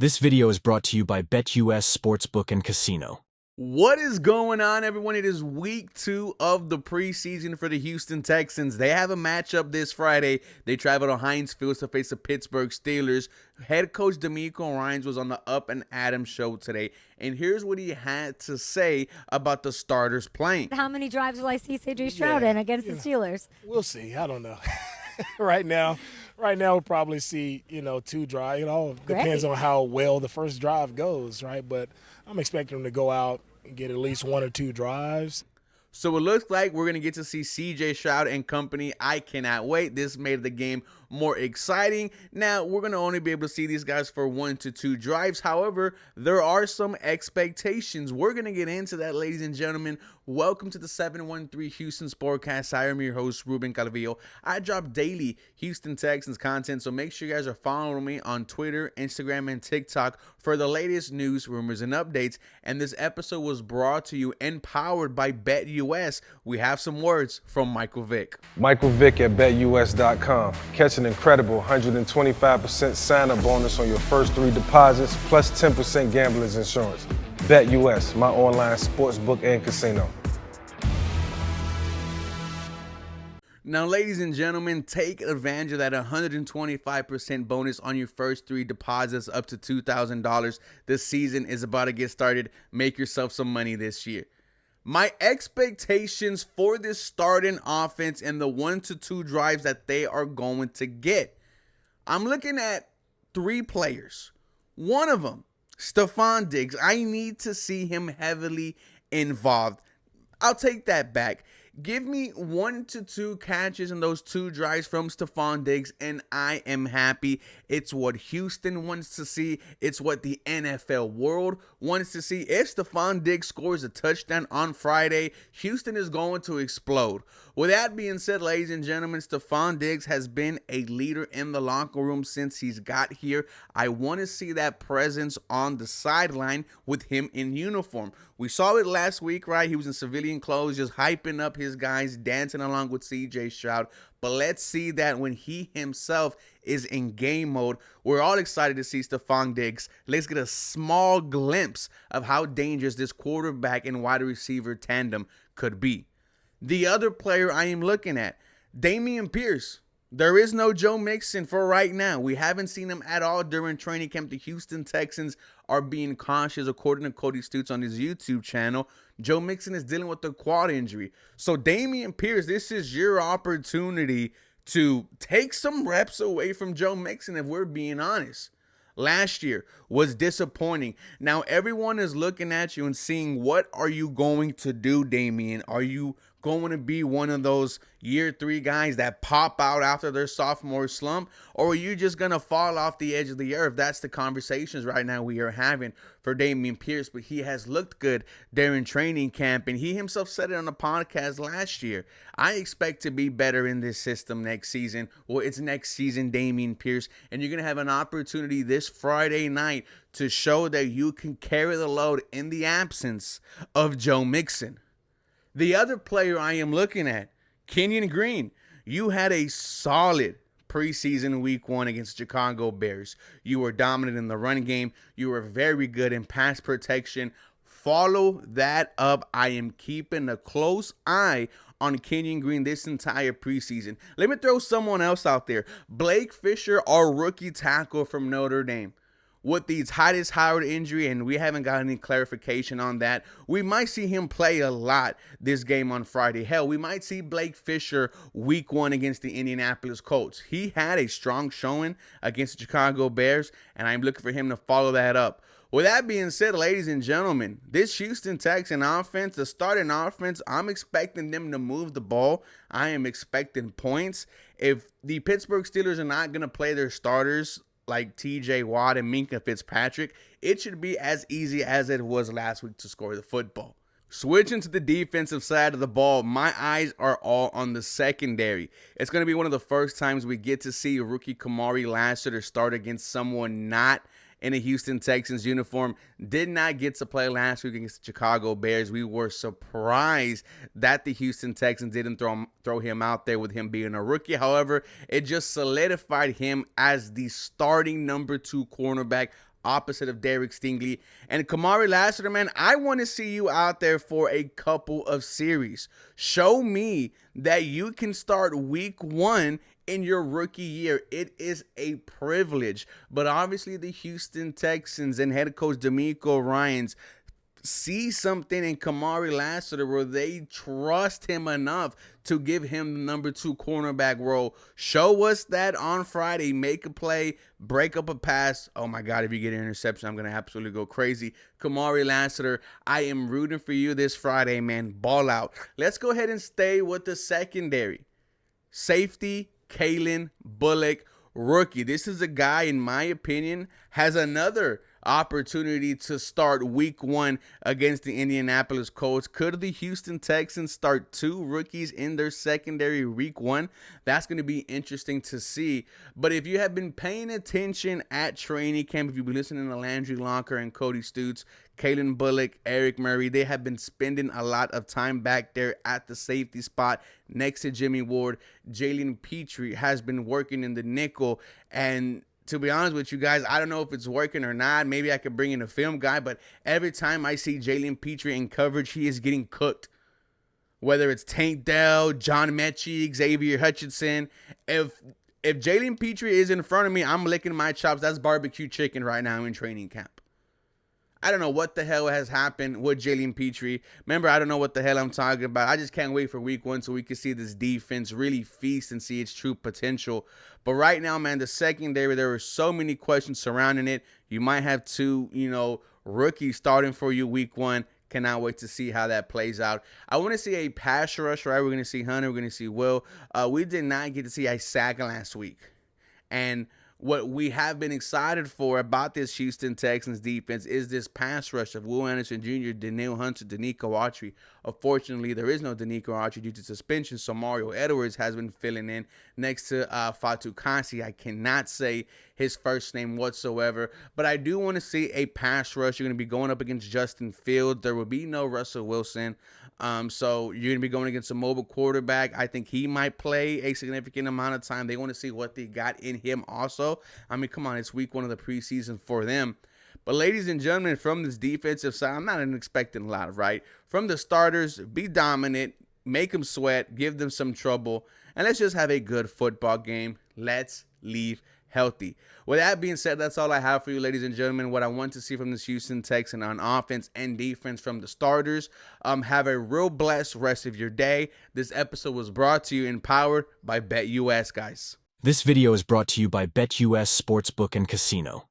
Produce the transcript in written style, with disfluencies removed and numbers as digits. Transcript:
This video is brought to you by BetUS Sportsbook and Casino. What is going on, everyone? It is week 2 of the preseason for the Houston Texans. They have a matchup this Friday. They travel to Heinz Field to face the Pittsburgh Steelers. Head coach DeMeco Ryans was on the Up and Adam show today, and here's what he had to say about the starters playing. How many drives will I see C.J. Stroud in against the Steelers? We'll see. I don't know. Right now, we'll probably see, 2 drives. It all depends on how well the first drive goes, right? But I'm expecting them to go out and get at least 1 or 2 drives. So it looks like we're going to get to see C.J. Stroud and company. I cannot wait. This made the game more exciting. Now, we're going to only be able to see these guys for 1 to 2 drives. However, there are some expectations. We're going to get into that, ladies and gentlemen. Welcome to the 713 Houston Sportcast. I am your host, Ruben Calvillo. I drop daily Houston Texans content, so make sure you guys are following me on Twitter, Instagram, and TikTok for the latest news, rumors, and updates. And this episode was brought to you and powered by BetUS. We have some words from Michael Vick. Michael Vick at BetUS.com. Catch an incredible 125% sign-up bonus on your first 3 deposits, plus 10% gambler's insurance. BetUS, my online sportsbook and casino. Now, ladies and gentlemen, take advantage of that 125% bonus on your first 3 deposits up to $2,000. This season is about to get started. Make yourself some money this year. My expectations for this starting offense and the 1 to 2 drives that they are going to get. I'm looking at 3 players. One of them, Stefon Diggs. I need to see him heavily involved. I'll take that back. Give me 1 to 2 catches in those 2 drives from Stefon Diggs, and I am happy. It's what Houston wants to see. It's what the NFL world wants to see. If Stefon Diggs scores a touchdown on Friday, Houston is going to explode. With that being said, ladies and gentlemen, Stefon Diggs has been a leader in the locker room since he's got here. I want to see that presence on the sideline with him in uniform. We saw it last week, right? He was in civilian clothes, just hyping up his guys, dancing along with C.J. Stroud. But let's see that when he himself is in game mode. We're all excited to see Stefon Diggs. Let's get a small glimpse of how dangerous this quarterback and wide receiver tandem could be. The other player I am looking at, Dameon Pierce. There is no Joe Mixon for right now. We haven't seen him at all during training camp. The Houston Texans are being cautious, according to Cody Stutes on his YouTube channel. Joe Mixon is dealing with a quad injury. So Dameon Pierce, this is your opportunity to take some reps away from Joe Mixon, if we're being honest. Last year was disappointing. Now everyone is looking at you and seeing, what are you going to do, Dameon? Are you going to be one of those year 3 guys that pop out after their sophomore slump? Or are you just going to fall off the edge of the earth? That's the conversations right now we are having for Dameon Pierce. But he has looked good during training camp, and he himself said it on the podcast last year. I expect to be better in this system next season. Well, it's next season, Dameon Pierce, and you're going to have an opportunity this Friday night to show that you can carry the load in the absence of Joe Mixon. The other player I am looking at, Kenyon Green. You had a solid preseason week 1 against Chicago Bears. You were dominant in the run game. You were very good in pass protection. Follow that up. I am keeping a close eye on Kenyon Green this entire preseason. Let me throw someone else out there. Blake Fisher, our rookie tackle from Notre Dame. With the Titus Howard injury, and we haven't got any clarification on that, we might see him play a lot this game on Friday. Hell, we might see Blake Fisher week 1 against the Indianapolis Colts. He had a strong showing against the Chicago Bears, and I'm looking for him to follow that up. With that being said, ladies and gentlemen, this Houston Texans offense, the starting offense, I'm expecting them to move the ball. I am expecting points. If the Pittsburgh Steelers are not going to play their starters like TJ Watt and Minkah Fitzpatrick, it should be as easy as it was last week to score the football. Switching to the defensive side of the ball, my eyes are all on the secondary. It's going to be one of the first times we get to see rookie Kamari Lassiter start against someone not in a Houston Texans uniform. Did not get to play last week against the Chicago Bears. We were surprised that the Houston Texans didn't throw him out there with him being a rookie. However, it just solidified him as the starting number 2 cornerback opposite of Derek Stingley. And Kamari Lassiter, man, I want to see you out there for a couple of series. Show me that you can start week 1 in your rookie year. It is a privilege. But obviously the Houston Texans and head coach DeMeco Ryans see something in Kamari Lassiter where they trust him enough to give him the number 2 cornerback role. Show us that on Friday. Make a play, break up a pass. Oh my God, if you get an interception, I'm going to absolutely go crazy. Kamari Lassiter, I am rooting for you this Friday, man. Ball out. Let's go ahead and stay with the secondary. Safety, Kalen Bullock, rookie. This is a guy, in my opinion, has another opportunity to start week 1 against the Indianapolis Colts. Could the Houston Texans start 2 rookies in their secondary week 1? That's going to be interesting to see. But if you have been paying attention at training camp, if you've been listening to Landry Locker and Cody Stutes, Kalen Bullock, Eric Murray, they have been spending a lot of time back there at the safety spot next to Jimmy Ward. Jalen Petrie has been working in the nickel, and to be honest with you guys, I don't know if it's working or not. Maybe I could bring in a film guy, but every time I see Jalen Petrie in coverage, he is getting cooked. Whether it's Tank Dell, John Mechie, Xavier Hutchinson, if Jalen Petrie is in front of me, I'm licking my chops. That's barbecue chicken right now in training camp. I don't know what the hell has happened with Jalen Petrie. Remember, I don't know what the hell I'm talking about. I just can't wait for week 1 so we can see this defense really feast and see its true potential. But right now, man, the secondary, there are so many questions surrounding it. You might have 2, rookies starting for you week 1. Cannot wait to see how that plays out. I want to see a pass rush, right? We're going to see Hunter. We're going to see Will. We did not get to see Isaac last week. And what we have been excited for about this Houston Texans defense is this pass rush of Will Anderson Jr., Danielle Hunter, Danico Autry. Unfortunately, there is no Danico Autry due to suspension, so Mario Edwards has been filling in next to Fatou Kasi. I cannot say his first name whatsoever, but I do want to see a pass rush. You're going to be going up against Justin Fields. There will be no Russell Wilson. So you're going to be going against a mobile quarterback. I think he might play a significant amount of time. They want to see what they got in him also. I mean, come on, it's week 1 of the preseason for them. But ladies and gentlemen, from this defensive side, I'm not expecting a lot, right? From the starters, be dominant, make them sweat, give them some trouble, and let's just have a good football game. Let's leave healthy. With that being said, that's all I have for you, ladies and gentlemen. What I want to see from this Houston Texans on offense and defense from the starters. Have a real blessed rest of your day. This episode was brought to you and powered by BetUS, guys. This video is brought to you by BetUS Sportsbook and Casino.